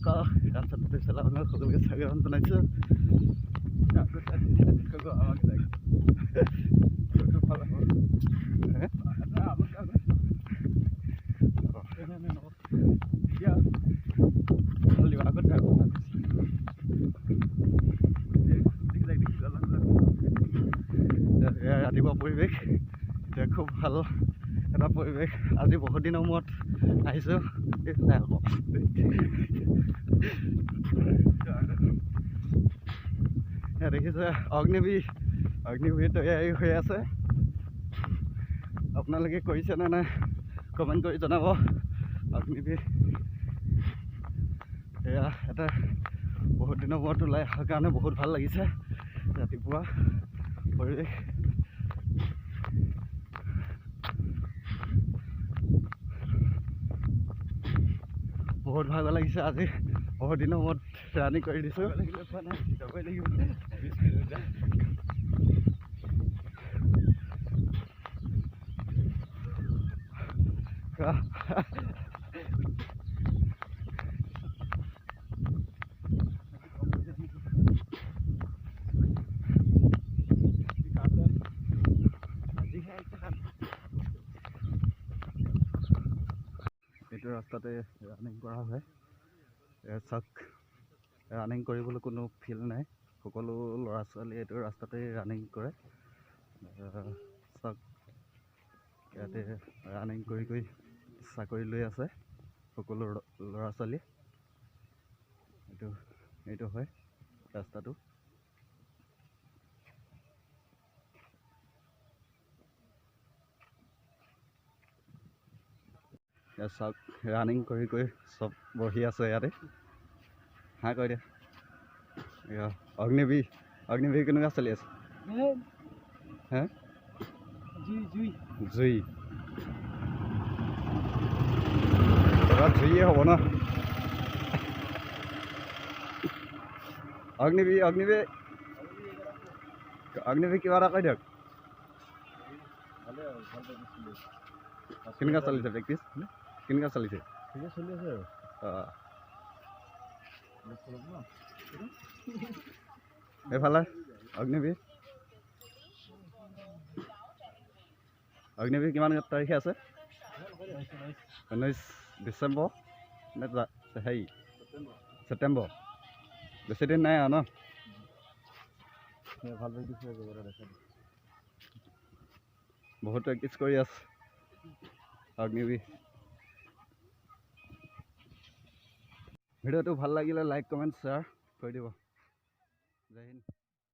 নমস্কাৰ ৰাস্তাতে চলা মানুহ সকলোকে স্বাগতম জনাইছোঁ ৰাতিপুৱা পৰিৱেশ এতিয়া খুব ভাল এটা পৰিৱেশ আজি বহুত দিনৰ মূৰত আহিছোঁ দেখিছে অগ্নিবীৰ তৈয়াৰী হৈ আছে আপোনালোকে কৰিছেনে নাই কমেণ্ট কৰি জনাব অগ্নিবীৰ এয়া এটা বহুত দিনৰ মূৰত ওলাই অহাৰ কাৰণে বহুত ভাল লাগিছে ৰাতিপুৱা পৰিৱেশ বহুত ভাল লাগিছে আজি বহুত দিনৰ মূৰত ৰানিং কৰি দিছোঁ এইটো ৰাস্তাতে ৰানিং কৰা হয় চাওক ৰানিং কৰিবলৈ কোনো ফিল্ড নাই সকলো ল'ৰা ছোৱালী এইটো ৰাস্তাতে ৰানিং কৰে চাওক ইয়াতে ৰানিং কৰি চাকৰি লৈ আছে সকলো ল'ৰা ছোৱালী এইটো হয় ৰাস্তাটো চাওক ৰানিং কৰি চব বহি আছে ইয়াতে হা কৈ দিয়া অগ্নিবীৰ কেনেকুৱা চলি আছে হে জুই জুইয়ে হ'ব ন অগ্নিবীৰ কিবা এটা কৈ দিয়ক কেনেকুৱা চলিছে প্ৰেক্টিচ কেনেকুৱা চলিছে ঠিকে চলি আছে আৰু এইফালে অগ্নিবীৰ কিমান তাৰিখে আছে 19 ডিচেম্বৰ নে হেৰি ছেপ্টেম্বৰ বেছি দিন নাই আৰু ন ভাল বহুত প্ৰেক্টিচ কৰি আছে অগ্নিবীৰ ভিডিঅ'টো ভাল লাগিলে লাইক কমেণ্ট শ্বেয়াৰ কৰি দিব জয় হিন্দ।